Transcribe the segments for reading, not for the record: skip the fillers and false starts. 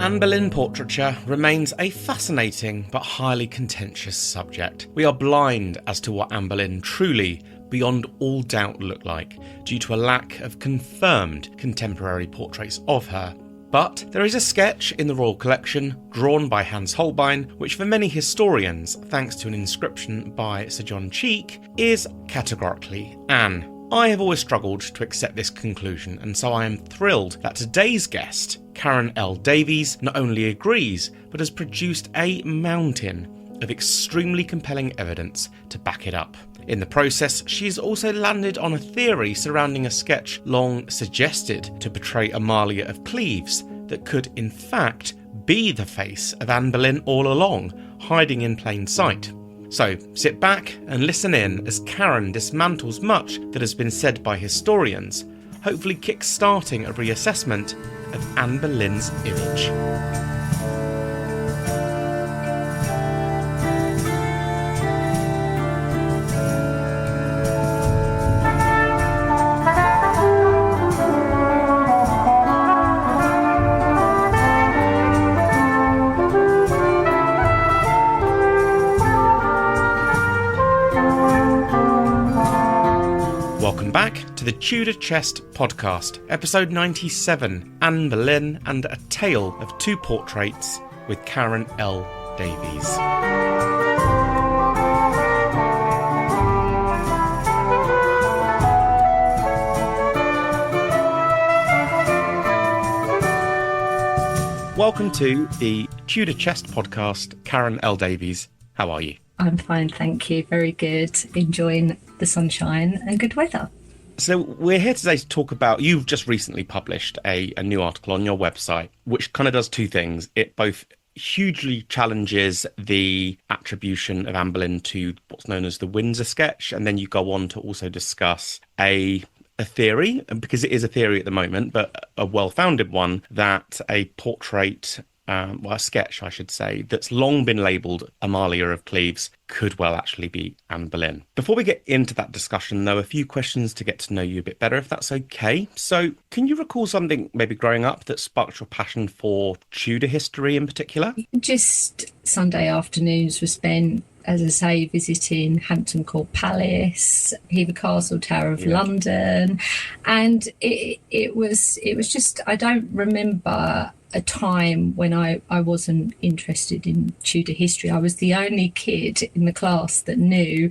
Anne Boleyn portraiture remains a fascinating but highly contentious subject. We are blind as to what Anne Boleyn truly, beyond all doubt, looked like, due to a lack of confirmed contemporary portraits of her. But there is a sketch in the Royal Collection, drawn by Hans Holbein, which for many historians, thanks to an inscription by Sir John Cheek, is categorically Anne. I have always struggled to accept this conclusion, and so I am thrilled that today's guest, Karen L Davies, not only agrees, but has produced a mountain of extremely compelling evidence to back it up. In the process, she's also landed on a theory surrounding a sketch long suggested to portray Amalia of Cleves that could, in fact, be the face of Anne Boleyn all along, hiding in plain sight. So sit back and listen in as Karen dismantles much that has been said by historians, hopefully kickstarting a reassessment of Anne Boleyn's image. Welcome back to the Tudor Chest podcast, episode 97, Anne Boleyn and a Tale of Two Portraits with Karen L Davies. Welcome to the Tudor Chest podcast, Karen L Davies. How are you? I'm fine, thank you. Very good. Enjoying the sunshine and good weather. So we're here today to talk about, you've just recently published a new article on your website, which kind of does two things. It both hugely challenges the attribution of Anne Boleyn to what's known as the Windsor sketch, and then you go on to also discuss a theory, because it is a theory at the moment, but a well-founded one, that a portrait, a sketch, I should say, that's long been labelled Amalia of Cleves could well actually be Anne Boleyn. Before we get into that discussion, though, a few questions to get to know you a bit better, if that's okay. So can you recall something maybe growing up that sparked your passion for Tudor history in particular? Just Sunday afternoons were spent, as I say, visiting Hampton Court Palace, Hever Castle, Tower of London, and it was just, I don't remember a time when I wasn't interested in Tudor history. I was the only kid in the class that knew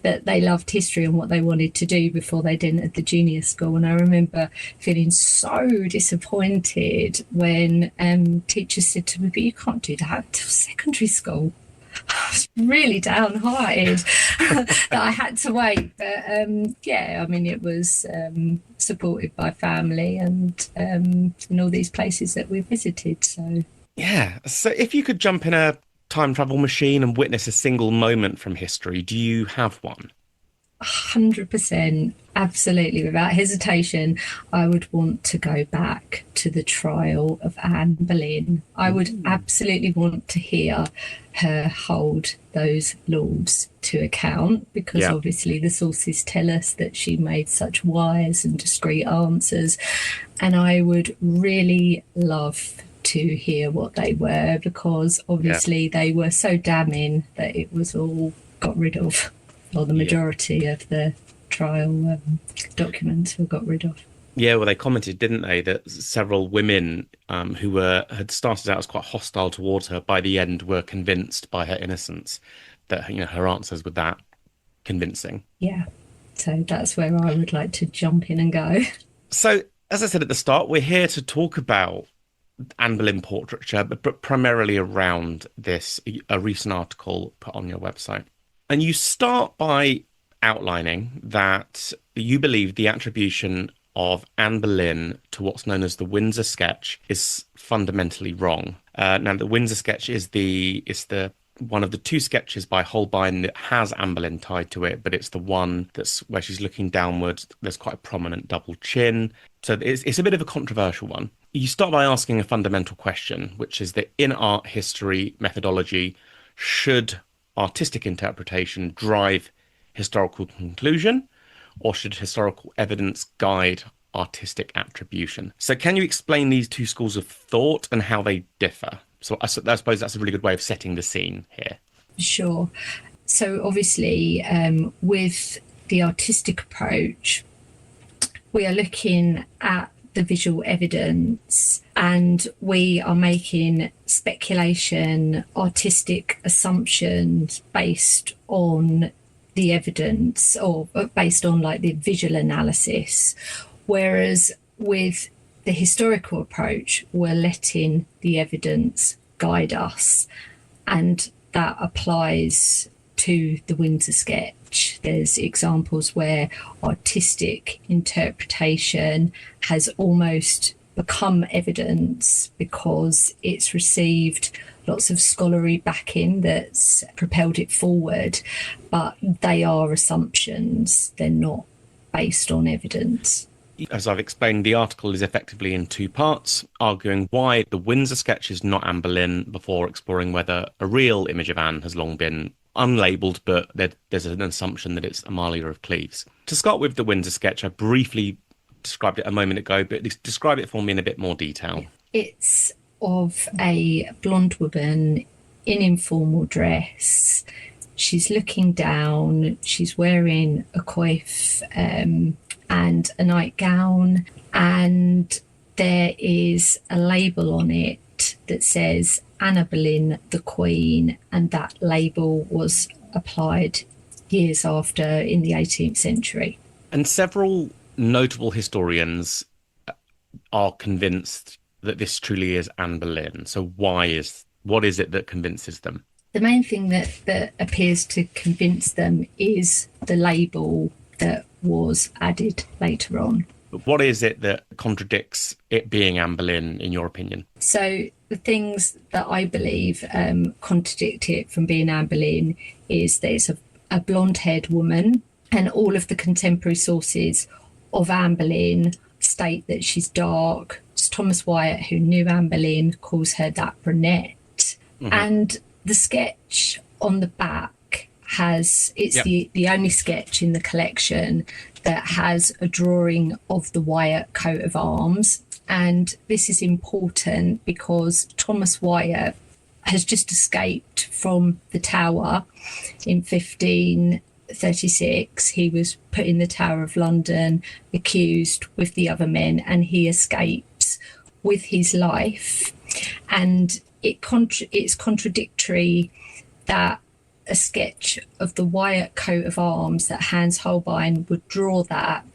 that they loved history and what they wanted to do before they'd entered the junior school. And I remember feeling so disappointed when teachers said to me, "But you can't do that until secondary school." I was really downhearted that I had to wait. But it was supported by family and in all these places that we visited. So if you could jump in a time travel machine and witness a single moment from history, do you have one? 100%, absolutely, without hesitation. I would want to go back to the trial of Anne Boleyn. I would absolutely want to hear her hold those lords to account, because obviously the sources tell us that she made such wise and discreet answers, and I would really love to hear what they were, because obviously they were so damning that it was all got rid of. Or the majority of the trial documents were got rid of. Yeah, well, they commented, didn't they, that several women who had started out as quite hostile towards her, by the end were convinced by her innocence, that her answers were that convincing. Yeah, so that's where I would like to jump in and go. So, as I said at the start, we're here to talk about Anne Boleyn portraiture, but primarily around a recent article put on your website. And you start by outlining that you believe the attribution of Anne Boleyn to what's known as the Windsor sketch is fundamentally wrong. Now, the Windsor sketch is one of the two sketches by Holbein that has Anne Boleyn tied to it, but it's the one that's where she's looking downwards. There's quite a prominent double chin. So it's a bit of a controversial one. You start by asking a fundamental question, which is that in art history methodology, should artistic interpretation drive historical conclusion, or should historical evidence guide artistic attribution. So can you explain these two schools of thought and how they differ? So I suppose that's a really good way of setting the scene here. Sure. So obviously, with the artistic approach, we are looking at the visual evidence and we are making speculation, artistic assumptions based on the evidence or based on like the visual analysis. Whereas with the historical approach, we're letting the evidence guide us, and that applies to the Windsor sketch. There's examples where artistic interpretation has almost become evidence because it's received lots of scholarly backing that's propelled it forward, but they are assumptions, they're not based on evidence. As I've explained, the article is effectively in two parts, arguing why the Windsor sketch is not Anne Boleyn before exploring whether a real image of Anne has long been unlabelled, but there's an assumption that it's Amalia of Cleves. To start with the Windsor sketch, I briefly described it a moment ago, but describe it for me in a bit more detail. It's of a blonde woman in informal dress. She's looking down, she's wearing a coif and a nightgown, and there is a label on it that says Anne Boleyn, the Queen, and that label was applied years after in the 18th century. And several notable historians are convinced that this truly is Anne Boleyn. So what is it that convinces them? The main thing that appears to convince them is the label that was added later on. But what is it that contradicts it being Anne Boleyn, in your opinion? So the things that I believe contradict it from being Anne Boleyn is there's a blonde-haired woman, and all of the contemporary sources of Anne Boleyn state that she's dark. It's Thomas Wyatt, who knew Anne Boleyn, calls her that brunette. Mm-hmm. And the sketch on the back it's the only sketch in the collection that has a drawing of the Wyatt coat of arms. And this is important because Thomas Wyatt has just escaped from the Tower in 1536. He was put in the Tower of London, accused with the other men, and he escapes with his life. And it's contradictory that a sketch of the Wyatt coat of arms, that Hans Holbein would draw that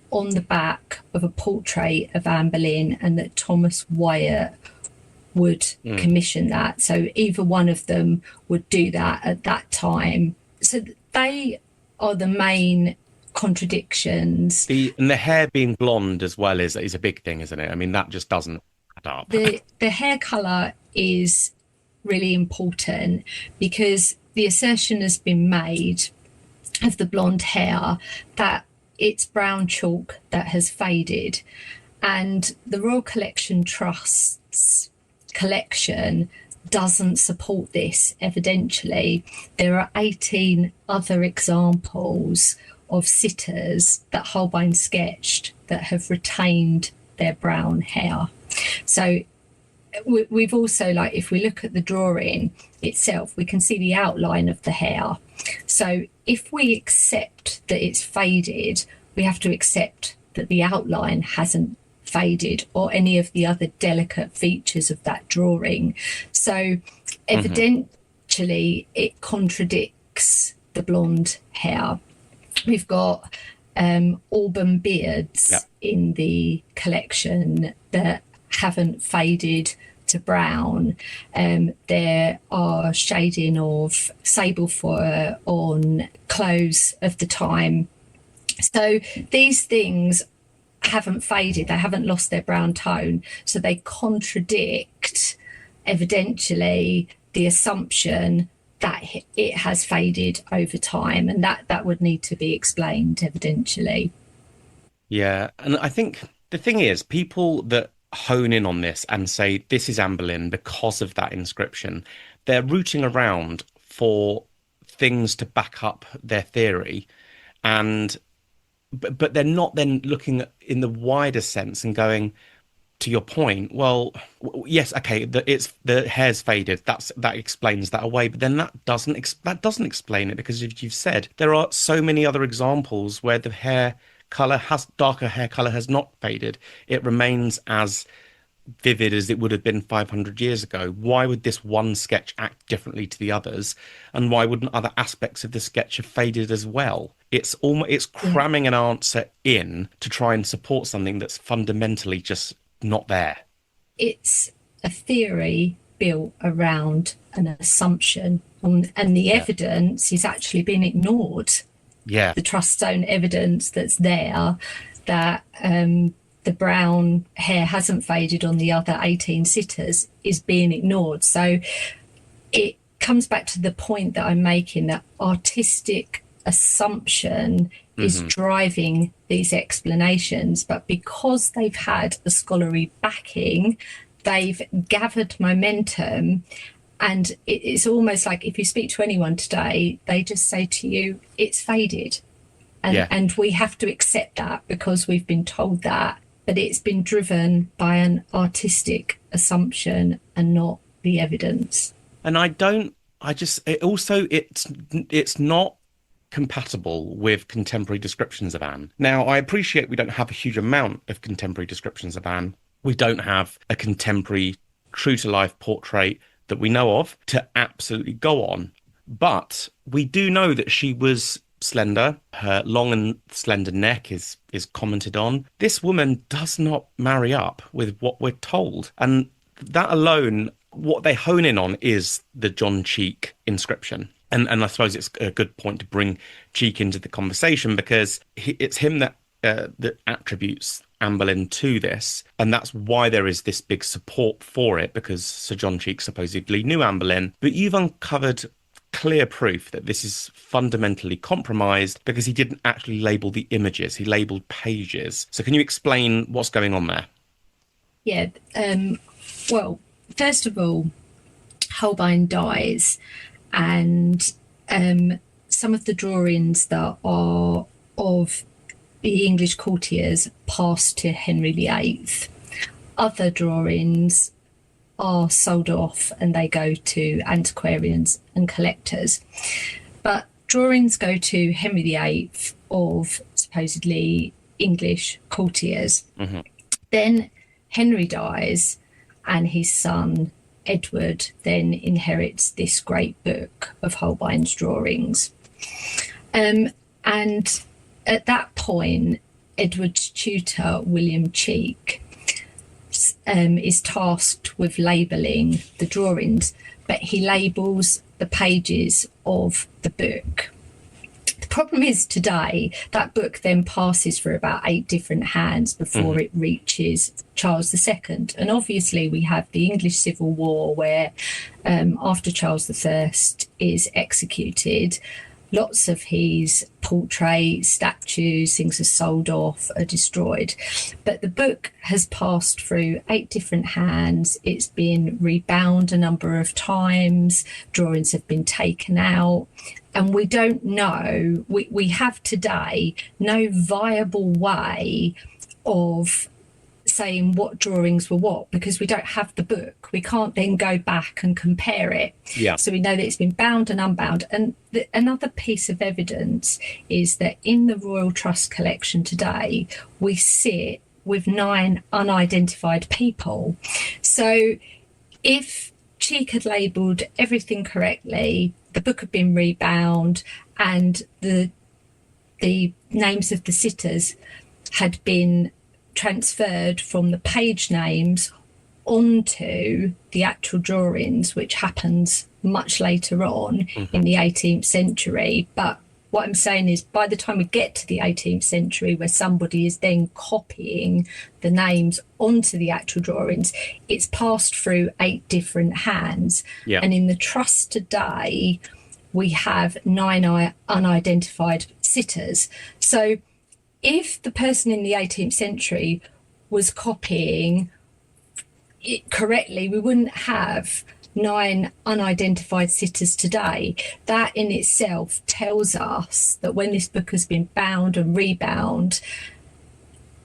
on the back of a portrait of Anne Boleyn, and that Thomas Wyatt would commission that. So either one of them would do that at that time. So they are the main contradictions. And the hair being blonde as well is a big thing, isn't it? I mean, that just doesn't add up. The hair colour is really important because the assertion has been made of the blonde hair that it's brown chalk that has faded, and the Royal Collection Trust's collection doesn't support this evidentially. There are 18 other examples of sitters that Holbein sketched that have retained their brown hair. So we've also, like, if we look at the drawing itself, we can see the outline of the hair. So if we accept that it's faded, we have to accept that the outline hasn't faded or any of the other delicate features of that drawing. So evidentially it contradicts the blonde hair. We've got auburn beards in the collection that haven't faded to brown. There are shading of sable fur on clothes of the time. So these things haven't faded, they haven't lost their brown tone, so they contradict evidentially the assumption that it has faded over time, and that would need to be explained evidentially. Yeah, and I think the thing is, people that hone in on this and say this is Anne Boleyn because of that inscription, they're rooting around for things to back up their theory, and but they're not then looking at, in the wider sense and going, to your point, well, yes, okay, the hair's faded. That explains that away, but then that doesn't explain it, because if you've said there are so many other examples where the darker hair color has not faded, it remains as vivid as it would have been 500 years ago. Why would this one sketch act differently to the others, and why wouldn't other aspects of the sketch have faded as well? It's cramming an answer in to try and support something that's fundamentally just not there. It's a theory built around an assumption, and the evidence is actually being ignored. Yeah. The trust's own evidence that's there, that the brown hair hasn't faded on the other 18 sitters, is being ignored. So it comes back to the point that I'm making, that artistic assumption is driving these explanations, but because they've had a scholarly backing, they've gathered momentum. And it's almost like, if you speak to anyone today, they just say to you, it's faded. And we have to accept that because we've been told that, but it's been driven by an artistic assumption and not the evidence. And it's not compatible with contemporary descriptions of Anne. Now, I appreciate we don't have a huge amount of contemporary descriptions of Anne. We don't have a contemporary true-to-life portrait that we know of to absolutely go on. But we do know that she was slender. Her long and slender neck is commented on. This woman does not marry up with what we're told. And that alone, what they hone in on is the John Cheek inscription. And I suppose it's a good point to bring Cheek into the conversation, because it's him that attributes Anne Boleyn to this. And that's why there is this big support for it, because Sir John Cheek supposedly knew Anne Boleyn. But you've uncovered clear proof that this is fundamentally compromised, because he didn't actually label the images, he labelled pages. So can you explain what's going on there? Yeah. Well, first of all, Holbein dies, and some of the drawings that are of the English courtiers pass to Henry VIII. Other drawings are sold off and they go to antiquarians and collectors. But drawings go to Henry VIII of supposedly English courtiers. Then Henry dies, and his son Edward then inherits this great book of Holbein's drawings. And at that point, Edward's tutor, William Cheek, is tasked with labelling the drawings, but he labels the pages of the book. The problem is, today, that book then passes through about 8 different hands before it reaches Charles II. And obviously we have the English Civil War, where after Charles I is executed, lots of his portraits, statues, things are sold off, are destroyed. But the book has passed through 8 different hands. It's been rebound a number of times. Drawings have been taken out. And we don't know, we have today no viable way of saying what drawings were what, because we don't have the book. We can't then go back and compare it. Yeah. So we know that it's been bound and unbound. And another piece of evidence is that in the Royal Trust collection today, we sit with 9 unidentified people. So if Cheek had labelled everything correctly, the book had been rebound, and the names of the sitters had been transferred from the page names onto the actual drawings, which happens much later on in the 18th century. But what I'm saying is, by the time we get to the 18th century, where somebody is then copying the names onto the actual drawings, it's passed through 8 different hands. Yeah. And in the trust today, we have 9 unidentified sitters. So if the person in the 18th century was copying it correctly, we wouldn't have 9 unidentified sitters today. That in itself tells us that when this book has been bound and rebound,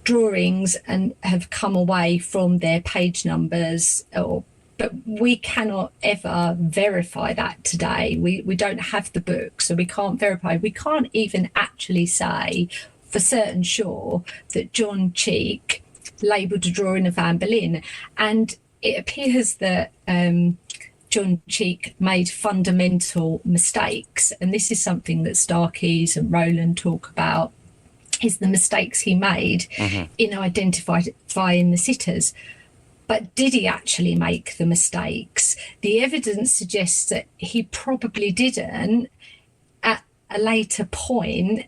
drawings and have come away from their page numbers, but we cannot ever verify that today. We don't have the book, so we can't verify. We can't even actually say for certain sure that John Cheek labelled a drawing of Anne Boleyn. And it appears that John Cheek made fundamental mistakes, and this is something that Starkey's and Rowland talk about, is the mistakes he made in identifying the sitters. But did he actually make the mistakes? The evidence suggests that he probably didn't. At a later point,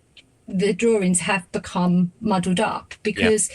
the drawings have become muddled up, because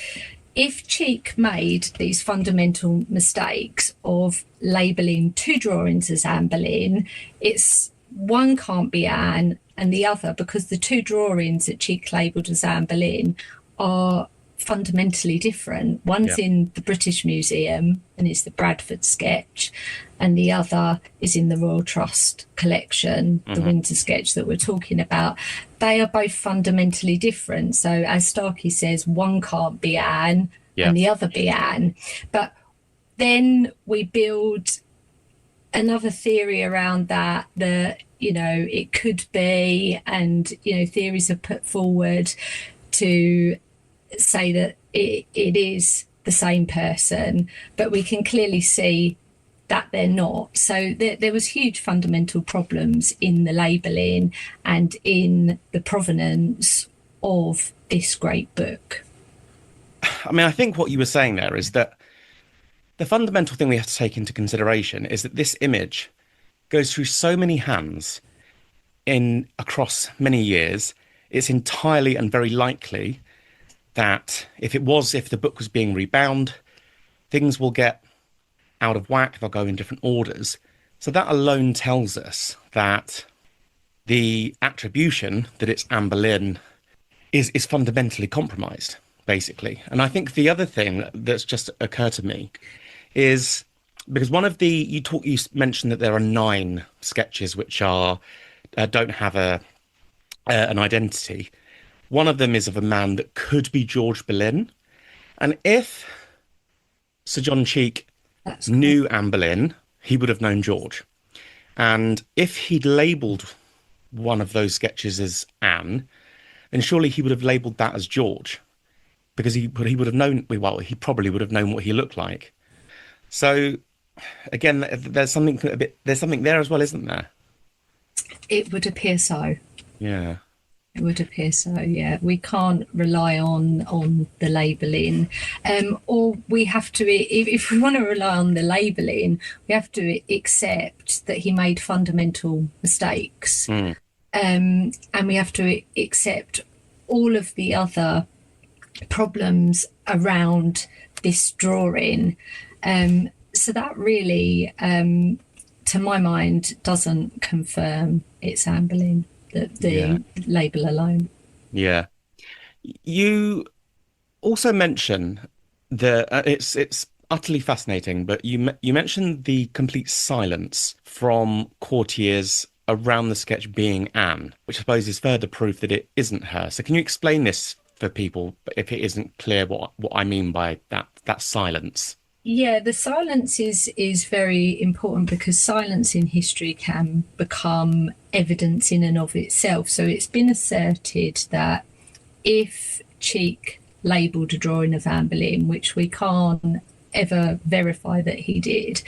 if Cheek made these fundamental mistakes of labelling 2 drawings as Anne Boleyn, it's one can't be Anne and the other, because the 2 drawings that Cheek labelled as Anne Boleyn are fundamentally different. One's in the British Museum and is the Bradford sketch, and the other is in the Royal Trust collection, the Windsor sketch that we're talking about. They are both fundamentally different. So as Starkey says, one can't be Anne and the other be Anne. But then we build another theory around that, it could be, and, theories are put forward to say that it is the same person, but we can clearly see that they're not. So there was huge fundamental problems in the labelling and in the provenance of this great book. I mean, I think what you were saying there is that the fundamental thing we have to take into consideration is that this image goes through so many hands across many years. It's entirely and very likely that if the book was being rebound, things will get out of whack, they'll go in different orders. So that alone tells us that the attribution that it's Anne Boleyn is fundamentally compromised, basically. And I think the other thing that's just occurred to me is, because one of you mentioned that there are 9 sketches which don't have an identity. One of them is of a man that could be George Boleyn. And if Sir John Cheek knew Anne Boleyn, he would have known George. And if he'd labelled one of those sketches as Anne, then surely he would have labelled that as George, because he would have known, well, he probably would have known what he looked like. So again, there's something there as well, isn't there? It would appear so. Yeah. It would appear so, yeah. We can't rely on the labelling, or we have to, if we want to rely on the labelling, we have to accept that he made fundamental mistakes, and we have to accept all of the other problems around this drawing. So that really, to my mind, doesn't confirm it's Anne Boleyn. The label alone. Yeah. You also mention that it's utterly fascinating, but you mentioned the complete silence from courtiers around the sketch being Anne, which I suppose is further proof that it isn't her. So can you explain this for people if it isn't clear what I mean by that silence? Yeah, the silence is very important, because silence in history can become evidence in and of itself. So it's been asserted that if Cheek labelled a drawing of Anne Boleyn, which we can't ever verify that he did,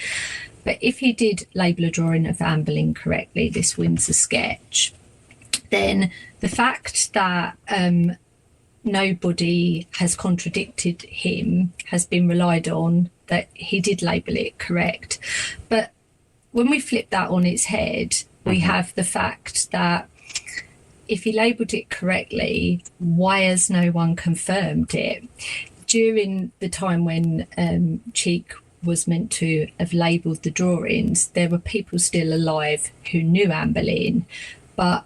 but if he did label a drawing of Anne Boleyn correctly, this Windsor sketch, then the fact that nobody has contradicted him has been relied on, that he did label it correct. But when we flip that on its head, we have the fact that if he labelled it correctly, why has no one confirmed it? During the time when Cheek was meant to have labelled the drawings, there were people still alive who knew Anne Boleyn, but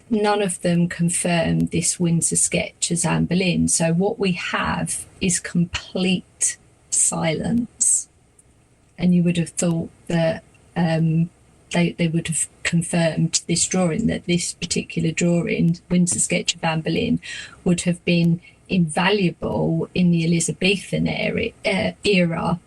none of them confirmed this Windsor sketch as Anne Boleyn. So what we have is complete silence. And you would have thought that they would have confirmed this drawing, that this particular drawing, Windsor sketch of Anne Boleyn, would have been invaluable in the Elizabethan era,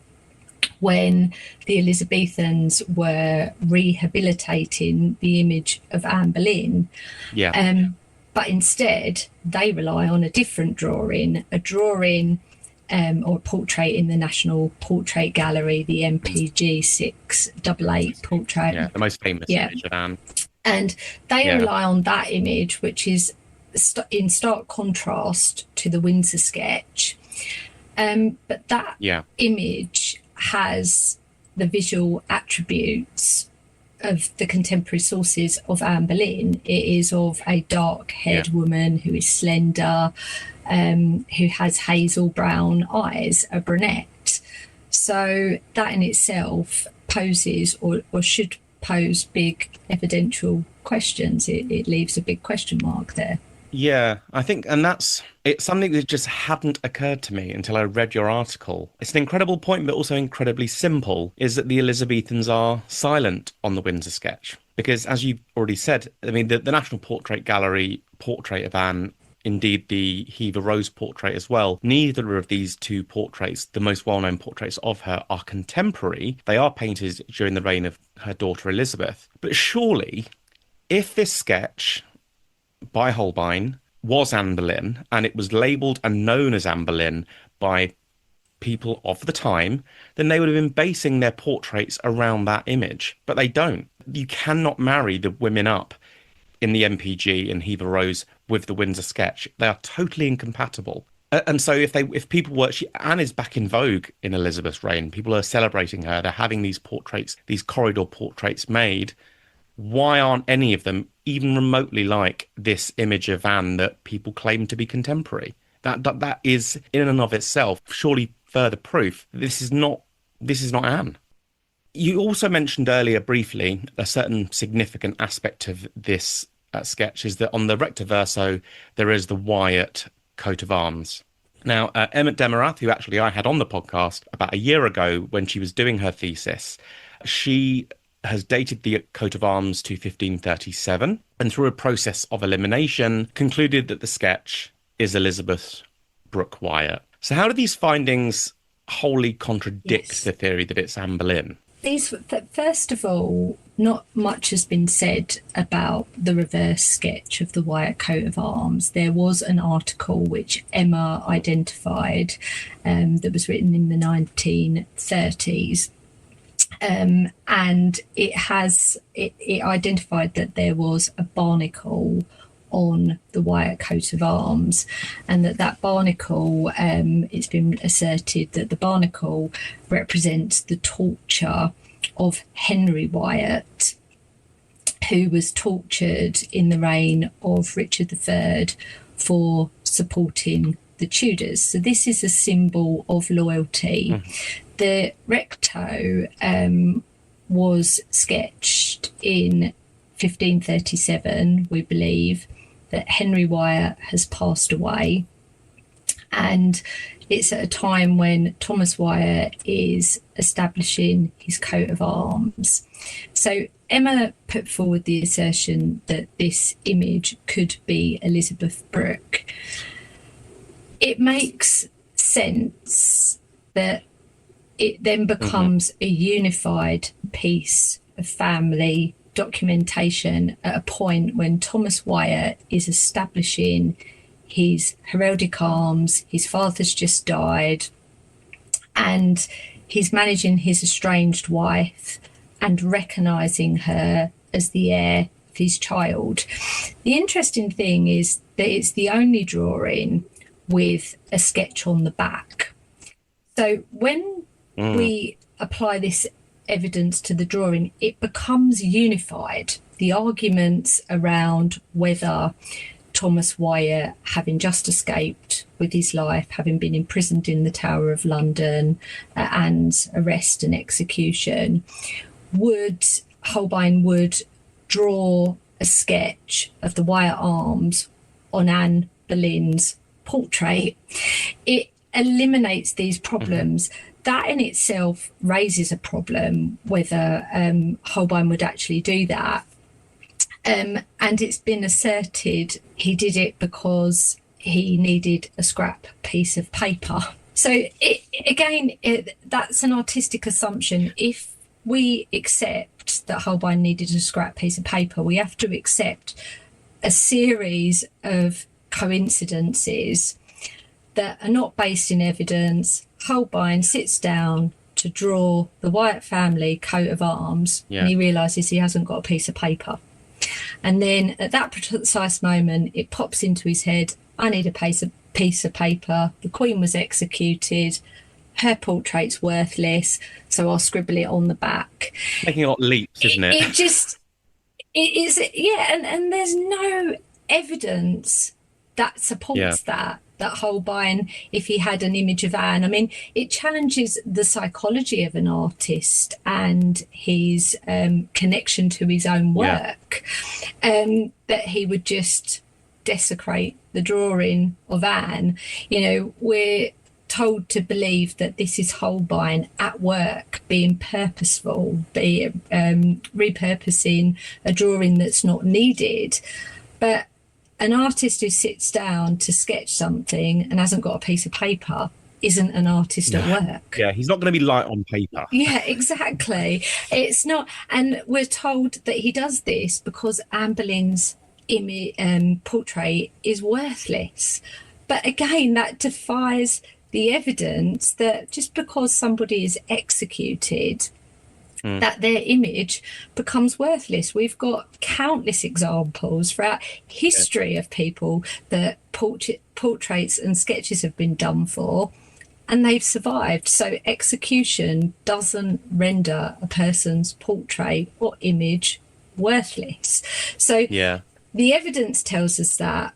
when the Elizabethans were rehabilitating the image of Anne Boleyn. Yeah. But instead, they rely on a different drawing, or a portrait in the National Portrait Gallery, the MPG 688 portrait. Yeah, the most famous image of Anne. And they rely on that image, which is in stark contrast to the Windsor sketch. But that image has the visual attributes of the contemporary sources of Anne Boleyn. It is of a dark-haired woman who is slender, who has hazel brown eyes, a brunette. So that in itself poses, or should pose, big evidential questions. It leaves a big question mark there. Yeah, I think, and it's something that just hadn't occurred to me until I read your article. It's an incredible point, but also incredibly simple, is that the Elizabethans are silent on the Windsor sketch. Because as you've already said, I mean, the National Portrait Gallery portrait of Anne, indeed the Hever Rose portrait as well, neither of these two portraits, the most well-known portraits of her, are contemporary. They are painted during the reign of her daughter Elizabeth. But surely, if this sketch by Holbein was Anne Boleyn, and it was labelled and known as Anne Boleyn by people of the time, then they would have been basing their portraits around that image. But they don't. You cannot marry the women up in the MPG and Hever Rose with the Windsor sketch. They are totally incompatible. And so if people were, Anne is back in vogue in Elizabeth's reign. People are celebrating her. They're having these portraits, these corridor portraits made. Why aren't any of them even remotely like this image of Anne that people claim to be contemporary? That is in and of itself surely further proof that this is not Anne. You also mentioned earlier briefly a certain significant aspect of this sketch is that on the recto verso there is the Wyatt coat of arms. Now, Emma Demarath, who actually I had on the podcast about a year ago when she was doing her thesis, she has dated the coat of arms to 1537 and through a process of elimination concluded that the sketch is Elizabeth Brooke Wyatt. So how do these findings wholly contradict the theory that it's Anne Boleyn? First of all, not much has been said about the reverse sketch of the Wyatt coat of arms. There was an article which Emma identified that was written in the 1930s. And it identified that there was a barnacle on the Wyatt coat of arms, and that barnacle, it's been asserted that the barnacle represents the torture of Henry Wyatt, who was tortured in the reign of Richard III for supporting the Tudors. So this is a symbol of loyalty. The recto was sketched in 1537, we believe, that Henry Wyatt has passed away. And it's at a time when Thomas Wyatt is establishing his coat of arms. So Emma put forward the assertion that this image could be Elizabeth Brooke. It makes sense that it then becomes a unified piece of family documentation at a point when Thomas Wyatt is establishing his heraldic arms, his father's just died, and he's managing his estranged wife and recognising her as the heir of his child. The interesting thing is that it's the only drawing with a sketch on the back. So when we apply this evidence to the drawing, it becomes unified. The arguments around whether Thomas Wyatt, having just escaped with his life, having been imprisoned in the Tower of London, Anne's arrest and execution, Holbein would draw a sketch of the Wyatt arms on Anne Boleyn's portrait. It eliminates these problems. that in itself raises a problem, whether Holbein would actually do that. And it's been asserted he did it because he needed a scrap piece of paper. So that's an artistic assumption. If we accept that Holbein needed a scrap piece of paper, we have to accept a series of coincidences that are not based in evidence. Holbein sits down to draw the Wyatt family coat of arms, and he realises he hasn't got a piece of paper. And then at that precise moment, it pops into his head, I need a piece of paper. The Queen was executed. Her portrait's worthless, so I'll scribble it on the back. Making a lot of leaps, isn't it? It is, and there's no evidence that supports that Holbein, if he had an image of Anne, I mean, it challenges the psychology of an artist and his connection to his own work, that he would just desecrate the drawing of Anne. You know, we're told to believe that this is Holbein at work, being purposeful, repurposing a drawing that's not needed. But an artist who sits down to sketch something and hasn't got a piece of paper isn't an artist at work. Yeah, he's not going to be light on paper. Yeah, exactly. It's not. And we're told that he does this because Anne Boleyn's portrait is worthless. But again, that defies the evidence that just because somebody is executed, that their image becomes worthless. We've got countless examples throughout history of people that portraits and sketches have been done for, and they've survived. So execution doesn't render a person's portrait or image worthless. So the evidence tells us that,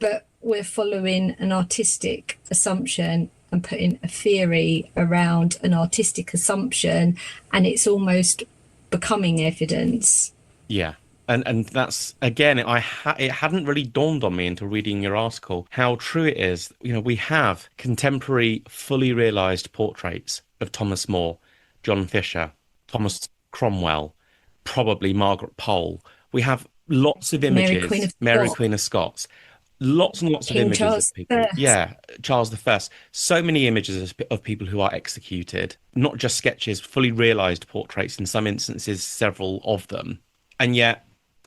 but we're following an artistic assumption and putting a theory around an artistic assumption, and it's almost becoming evidence. Yeah. And that's, again, it hadn't really dawned on me until reading your article how true it is. You know, we have contemporary, fully realised portraits of Thomas More, John Fisher, Thomas Cromwell, probably Margaret Pole. We have lots of images. Mary Queen of Scots. Lots and lots of images of people. Yeah, Charles I. So many images of people who are executed, not just sketches, fully realised portraits, in some instances, several of them. And yet,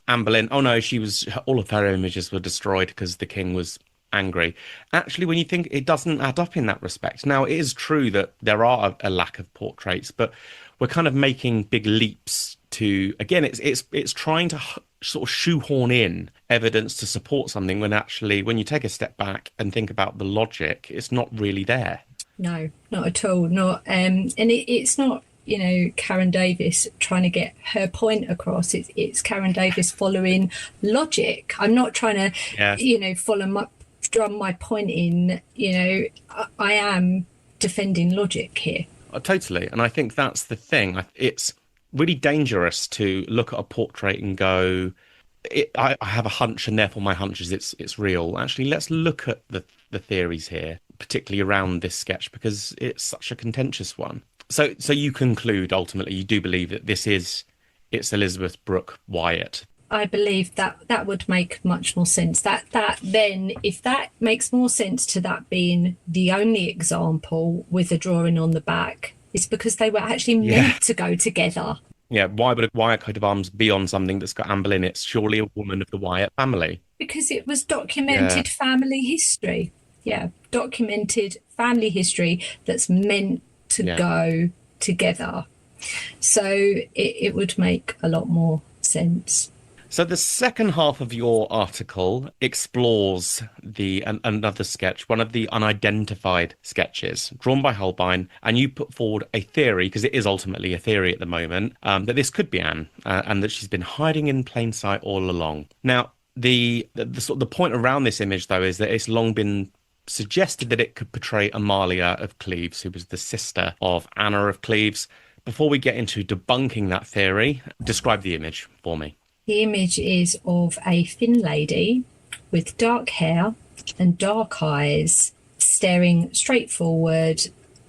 Anne Boleyn, all of her images were destroyed because the king was angry. Actually, when you think, it doesn't add up in that respect. Now, it is true that there are a lack of portraits, but we're kind of making big leaps to, again, it's trying to sort of shoehorn in evidence to support something when actually, when you take a step back and think about the logic, it's not really there. No, not at all. Not, and it's not, you know, Karen Davies trying to get her point across. It's Karen Davies following logic. I'm not trying to, you know, drum my point in. You know, I am defending logic here. Totally, and I think that's the thing. It's really dangerous to look at a portrait and go, I have a hunch, and therefore my hunch is it's real. Actually, let's look at the theories here, particularly around this sketch, because it's such a contentious one. So you conclude, ultimately, you do believe that it's Elizabeth Brooke Wyatt. I believe that would make much more sense. That then, if that makes more sense to that being the only example with a drawing on the back, it's because they were actually meant to go together. Yeah, why would a Wyatt coat of arms be on something that's got Anne Boleyn? It's surely a woman of the Wyatt family. Because it was documented family history. Yeah, documented family history that's meant to go together. So it would make a lot more sense. So the second half of your article explores another sketch, one of the unidentified sketches drawn by Holbein, and you put forward a theory, because it is ultimately a theory at the moment, that this could be Anne, and that she's been hiding in plain sight all along. Now, the point around this image, though, is that it's long been suggested that it could portray Amalia of Cleves, who was the sister of Anne of Cleves. Before we get into debunking that theory, describe the image for me. The image is of a thin lady with dark hair and dark eyes, staring straight forward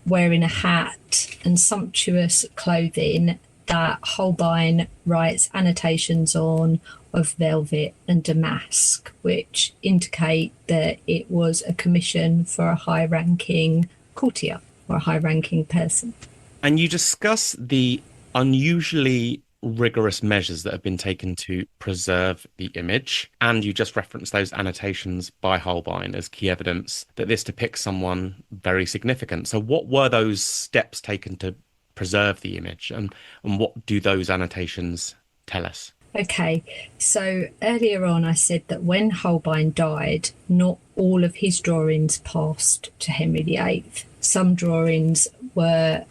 wearing a hat and sumptuous clothing that Holbein writes annotations on of velvet and damask, which indicate that it was a commission for a high-ranking courtier or a high-ranking person. And you discuss the unusually rigorous measures that have been taken to preserve the image, and you just referenced those annotations by Holbein as key evidence that this depicts someone very significant. So what were those steps taken to preserve the image, and what do those annotations tell us? Okay, so earlier on I said that when Holbein died, not all of his drawings passed to Henry VIII. Some drawings were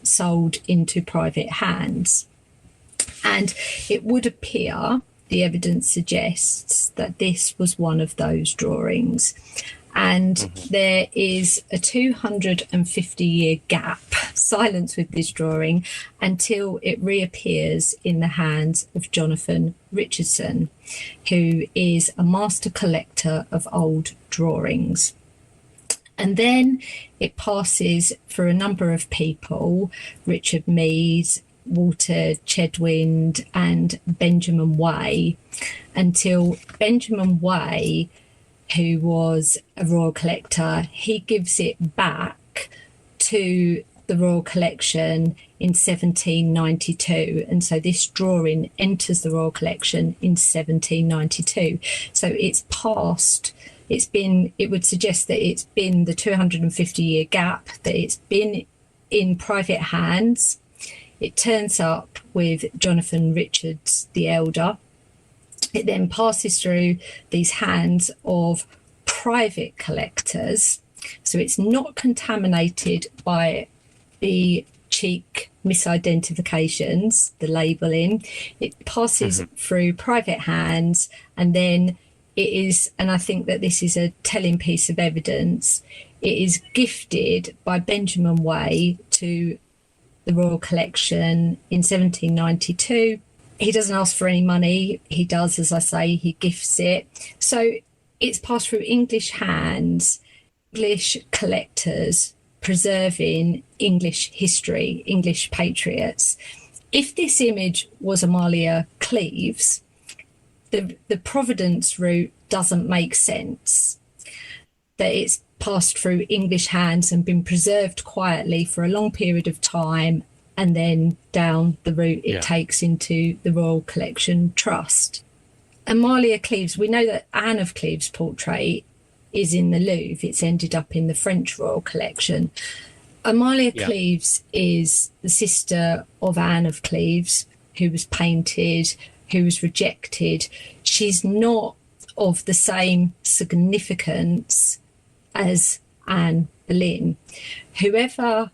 sold into private hands. And it would appear, the evidence suggests, that this was one of those drawings. And there is a 250-year gap, silence with this drawing, until it reappears in the hands of Jonathan Richardson, who is a master collector of old drawings. And then it passes for a number of people, Richard Mead, Walter Chedwind and Benjamin Way, until Benjamin Way, who was a royal collector, he gives it back to the royal collection in 1792. And so this drawing enters the royal collection in 1792. So it's passed. It would suggest that it's been the 250-year gap, that it's been in private hands. It turns up with Jonathan Richards the Elder. It then passes through these hands of private collectors. So it's not contaminated by the cheek misidentifications, the labelling. It passes through private hands, and then it is, and I think that this is a telling piece of evidence, it is gifted by Benjamin Way to the Royal Collection in 1792. He doesn't ask for any money. He does, as I say, he gifts it. So it's passed through English hands, English collectors preserving English history, English patriots. If this image was Amalia Cleves, the provenance route doesn't make sense. That it's passed through English hands and been preserved quietly for a long period of time, and then down the route it takes into the Royal Collection Trust. Amalia Cleves, we know that Anne of Cleves' portrait is in the Louvre. It's ended up in the French Royal Collection. Amalia Cleves is the sister of Anne of Cleves, who was painted, who was rejected. She's not of the same significance as Anne Boleyn. Whoever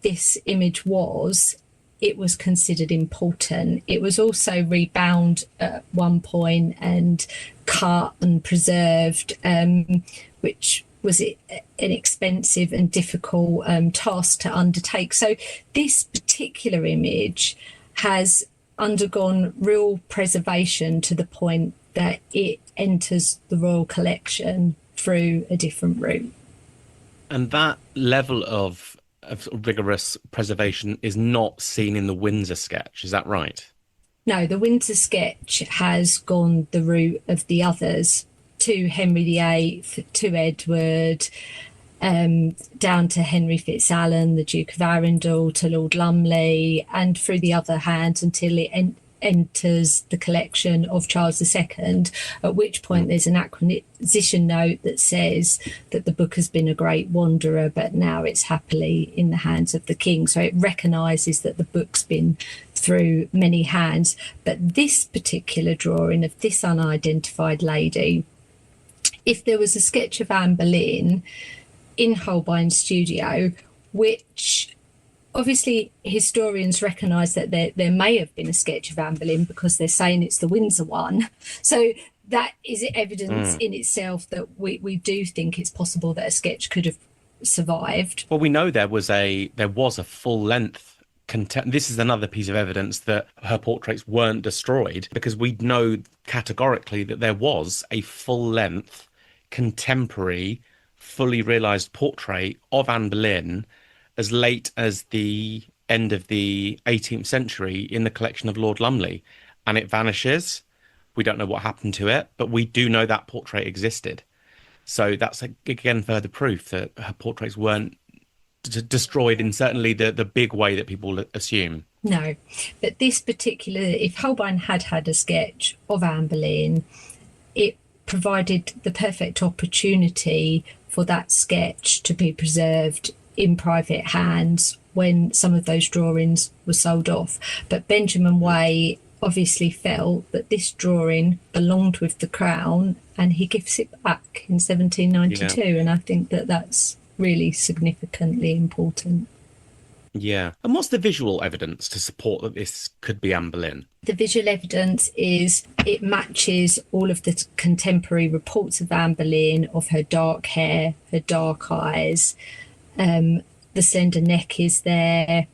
this image was, it was considered important. It was also rebound at one point and cut and preserved, which was an expensive and difficult task to undertake. So this particular image has undergone real preservation to the point that it enters the Royal Collection through a different route. And that level of rigorous preservation is not seen in the Windsor sketch, is that right? No, the Windsor sketch has gone the route of the others, to Henry VIII, to Edward, down to Henry FitzAlan, the Duke of Arundel, to Lord Lumley, and through the other hands until it enters the collection of Charles II, at which point there's an acquisition note that says that the book has been a great wanderer, but now it's happily in the hands of the king. So it recognises that the book's been through many hands. But this particular drawing of this unidentified lady, if there was a sketch of Anne Boleyn in Holbein's studio, which obviously historians recognise that there may have been a sketch of Anne Boleyn because they're saying it's the Windsor one. So that is evidence in itself that we do think it's possible that a sketch could have survived. Well, we know there was a full length. This is another piece of evidence that her portraits weren't destroyed, because we know categorically that there was a full length contemporary fully realised portrait of Anne Boleyn as late as the end of the 18th century in the collection of Lord Lumley, and it vanishes. We don't know what happened to it, but we do know that portrait existed. So that's again further proof that her portraits weren't destroyed in certainly the big way that people assume. No, but this particular, if Holbein had had a sketch of Anne Boleyn, it provided the perfect opportunity for that sketch to be preserved in private hands when some of those drawings were sold off. But Benjamin Way obviously felt that this drawing belonged with the crown, and he gifts it back in 1792. Yeah. And I think that that's really significantly important. Yeah. And what's the visual evidence to support that this could be Anne Boleyn? The visual evidence is it matches all of the contemporary reports of Anne Boleyn, of her dark hair, her dark eyes. The slender neck is there.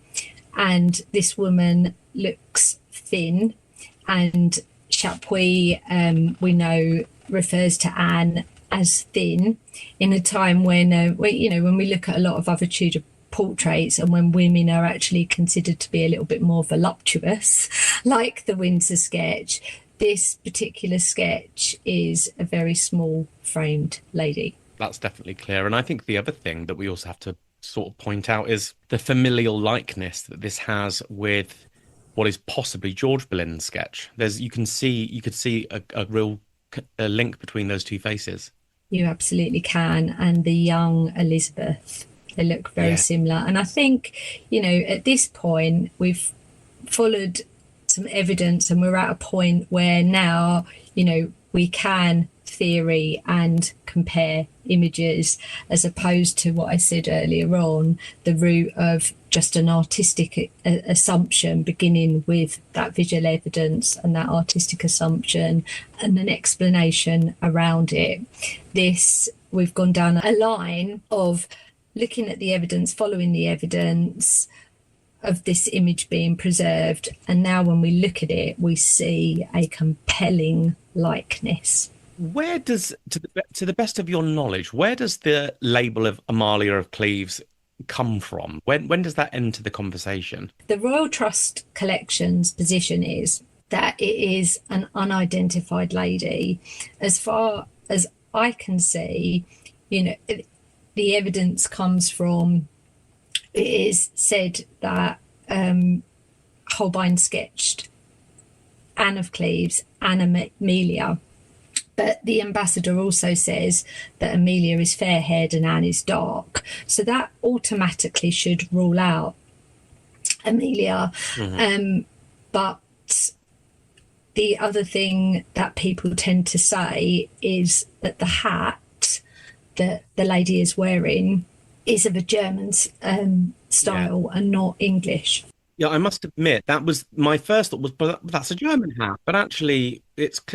And this woman looks thin. And Chapuis, we know, refers to Anne as thin in a time when, when we look at a lot of other Tudor portraits and when women are actually considered to be a little bit more voluptuous, like the Windsor sketch, this particular sketch is a very small framed lady. That's definitely clear. And I think the other thing that we also have to sort of point out is the familial likeness that this has with what is possibly George Boleyn's sketch. You could see a real link between those two faces. You absolutely can. And the young Elizabeth, they look very similar. And I think, at this point, we've followed some evidence and we're at a point where now, we can theory and compare images, as opposed to what I said earlier on, the route of just an artistic assumption, beginning with that visual evidence and that artistic assumption and an explanation around it. We've gone down a line of looking at the evidence, following the evidence of this image being preserved. And now when we look at it, we see a compelling likeness. Where does, to the best of your knowledge, where does the label of Amalia of Cleves come from? When does that enter the conversation? The Royal Trust Collection's position is that it is an unidentified lady. As far as I can see, the evidence comes from, it is said that Holbein sketched Anne of Cleves and Amelia. But the ambassador also says that Amelia is fair-haired and Anne is dark. So that automatically should rule out Amelia. Mm-hmm. But the other thing that people tend to say is that the hat that the lady is wearing is of a German style and not English. Yeah, I must admit, that was my first thought was, but that's a German hat. But actually,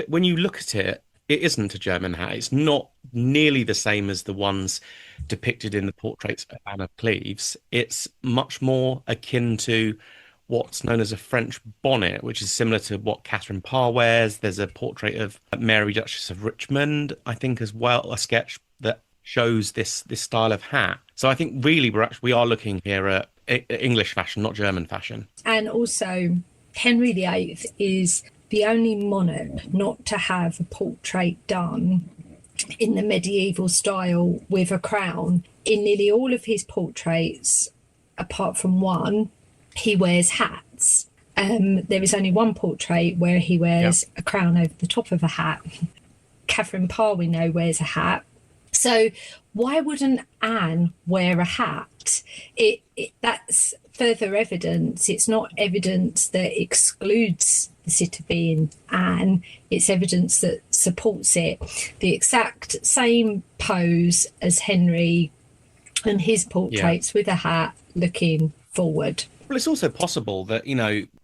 when you look at it, it isn't a German hat. It's not nearly the same as the ones depicted in the portraits of Anne of Cleves. It's much more akin to what's known as a French bonnet, which is similar to what Catherine Parr wears. There's a portrait of Mary, Duchess of Richmond, I think, as well, a sketch that shows this style of hat. So I think really we are looking here at English fashion, not German fashion. And also, Henry VIII is the only monarch not to have a portrait done in the medieval style with a crown. In nearly all of his portraits, apart from one, he wears hats. There is only one portrait where he wears a crown over the top of a hat. Catherine Parr, we know, wears a hat. So why wouldn't Anne wear a hat? That's further evidence. It's not evidence that excludes the sit of being Anne. It's evidence that supports it. The exact same pose as Henry and his portraits with a hat looking forward. Well, it's also possible that,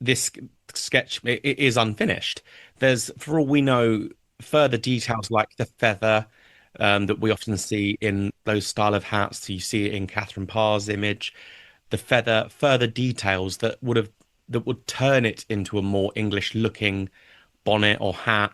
this sketch it is unfinished. There's, for all we know, further details like the feather that we often see in those style of hats. So you see it in Catherine Parr's image, the feather, further details that would turn it into a more English-looking bonnet or hat.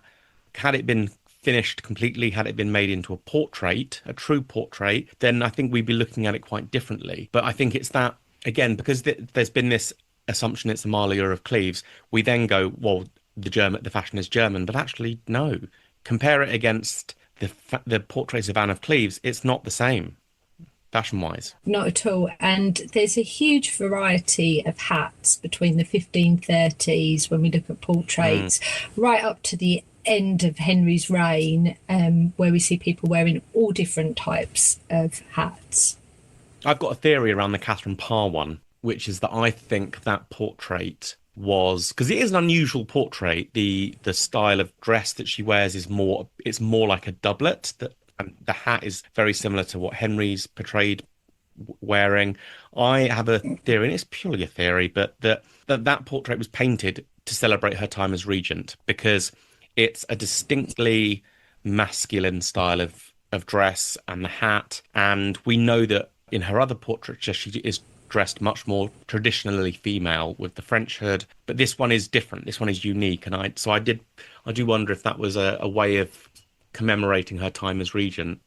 Had it been finished completely, had it been made into a portrait, a true portrait, then I think we'd be looking at it quite differently. But I think it's that again, because there's been this assumption it's Amalia of Cleves, we then go, well, the fashion is German, but actually no. Compare it against the portraits of Anne of Cleves, it's not the same fashion-wise. Not at all. And there's a huge variety of hats between the 1530s, when we look at portraits, right up to the end of Henry's reign, where we see people wearing all different types of hats. I've got a theory around the Catherine Parr one, which is that I think that portrait was, because it is an unusual portrait, the style of dress that she wears is more like a doublet, and the hat is very similar to what Henry's portrayed wearing. I have a theory, and it's purely a theory, but that portrait was painted to celebrate her time as regent, because it's a distinctly masculine style of dress and the hat, and we know that in her other portraiture she is dressed much more traditionally female with the French hood, but this one is different. This one is unique, and I do wonder if that was a way of commemorating her time as regent.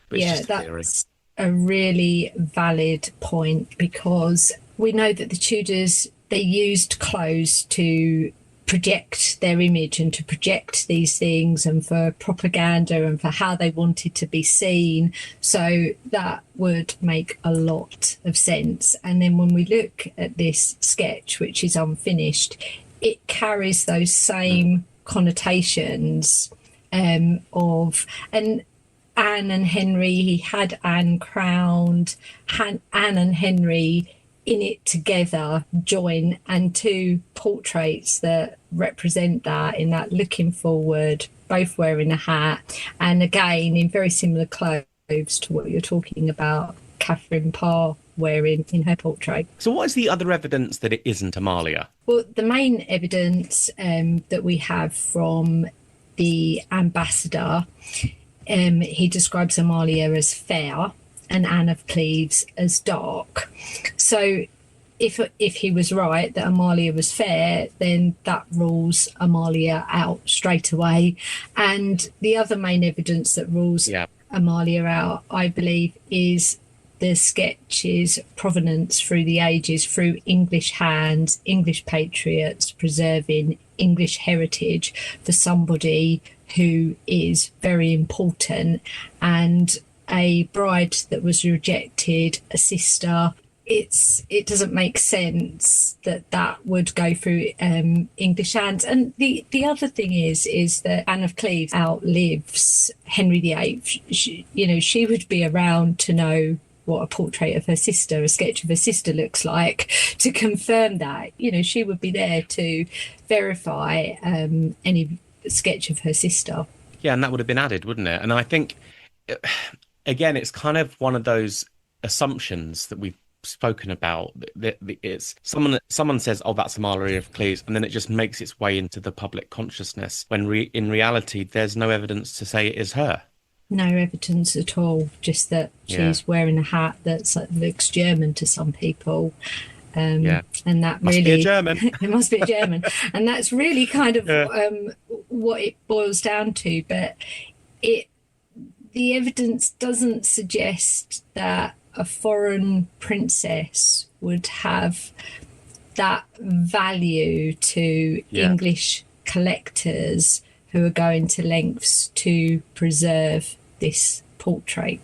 But it's just a theory. That's a really valid point, because we know that the Tudors, they used clothes to project their image and to project these things, and for propaganda and for how they wanted to be seen. So that would make a lot of sense. And then when we look at this sketch, which is unfinished, it carries those same connotations of, and Anne and Henry, he had Anne crowned, Anne and Henry in it together join, and two portraits that represent that, in that looking forward, both wearing a hat, and again in very similar clothes to what you're talking about Catherine Parr wearing in her portrait. So what is the other evidence that it isn't Amalia? Well, the main evidence that we have from the ambassador, he describes Amalia as fair and Anne of Cleves as dark. So if he was right that Amalia was fair, then that rules Amalia out straight away. And the other main evidence that rules Amalia out, I believe, is the sketch's provenance through the ages, through English hands, English patriots preserving English heritage for somebody who is very important, and a bride that was rejected, a sister. It doesn't make sense that would go through English hands. And the other thing is that Anne of Cleves outlives Henry VIII. She would be around to know what a portrait of her sister, a sketch of her sister looks like, to confirm that. She would be there to verify any sketch of her sister. Yeah, and that would have been added, wouldn't it? And I think, again, it's kind of one of those assumptions that we've spoken about. It's someone says, "Oh, that's Amalia of Cleves," and then it just makes its way into the public consciousness. When in reality, there's no evidence to say it is her. No evidence at all. Just that she's wearing a hat that looks German to some people. And that must really be a German. It must be a German, and that's really kind of what it boils down to. But the evidence doesn't suggest that a foreign princess would have that value to English collectors who are going to lengths to preserve this portrait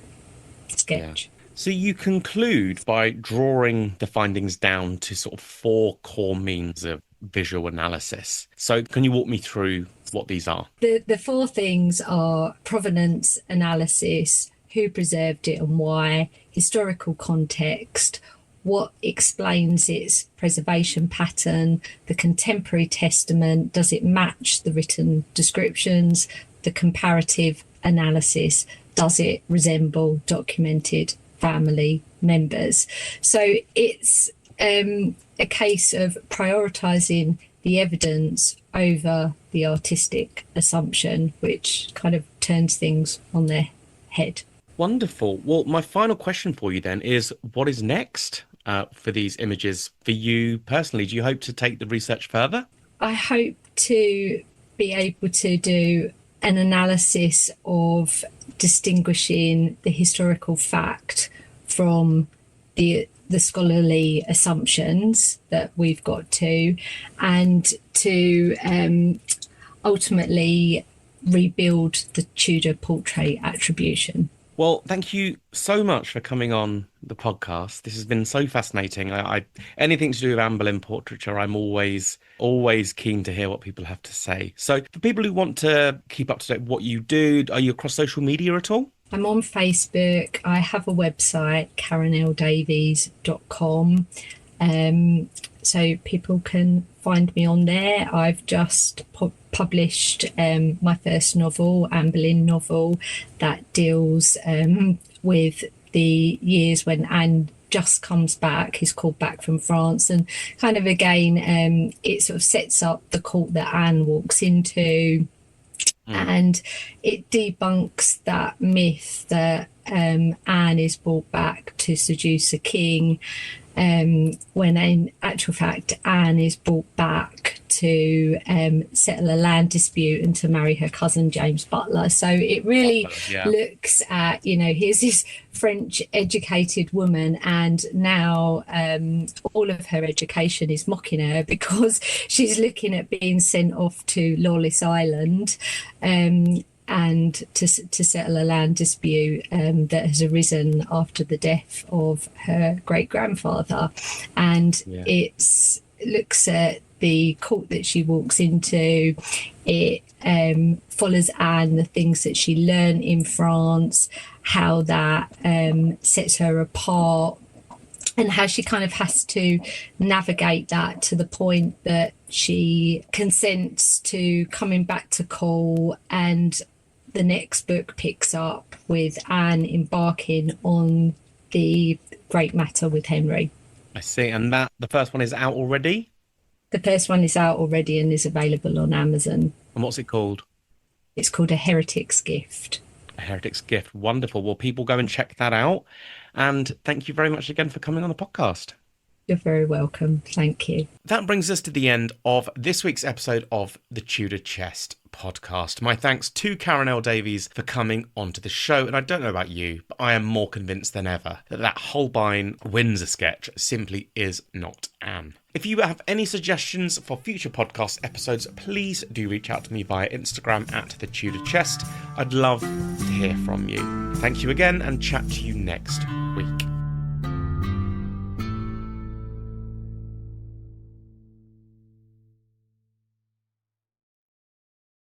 sketch. Yeah. So you conclude by drawing the findings down to sort of 4 core means of visual analysis. So can you walk me through what these are? The 4 things are provenance analysis, who preserved it and why, historical context, what explains its preservation pattern, the contemporary testament, does it match the written descriptions, the comparative analysis, does it resemble documented family members. So it's a case of prioritising the evidence over the artistic assumption, which kind of turns things on their head. Wonderful. Well, my final question for you then is, what is next for these images for you personally? Do you hope to take the research further? I hope to be able to do an analysis of distinguishing the historical fact from the the scholarly assumptions that we've got to, and to ultimately rebuild the Tudor portrait attribution. Well, thank you so much for coming on the podcast. This has been so fascinating. I anything to do with Anne Boleyn portraiture, I'm always keen to hear what people have to say. So, for people who want to keep up to date with what you do, are you across social media at all? I'm on Facebook. I have a website, karenldavies.com. So people can find me on there. I've just published my first novel, Anne Boleyn novel, that deals with the years when Anne just comes back, is called back from France, and kind of again it sort of sets up the court that Anne walks into, and it debunks that myth that Anne is brought back to seduce a king, when in actual fact Anne is brought back to settle a land dispute and to marry her cousin James Butler. So it really looks at, here's this French educated woman, and now all of her education is mocking her because she's looking at being sent off to Lawless Island and to settle a land dispute that has arisen after the death of her great-grandfather. And it looks at the court that she walks into. It follows Anne, the things that she learned in France, how that sets her apart, and how she kind of has to navigate that to the point that she consents to coming back to call. And the next book picks up with Anne embarking on the great matter with Henry. I see. And the first one is out already? The first one is out already and is available on Amazon. And what's it called? It's called A Heretic's Gift. A Heretic's Gift. Wonderful. Well, people go and check that out. And thank you very much again for coming on the podcast. You're very welcome. Thank you. That brings us to the end of this week's episode of the Tudor Chest podcast. My thanks to Karen L Davies for coming onto the show. And I don't know about you, but I am more convinced than ever that Holbein Windsor sketch simply is not Anne. If you have any suggestions for future podcast episodes, please do reach out to me via Instagram at the Tudor Chest. I'd love to hear from you. Thank you again, and chat to you next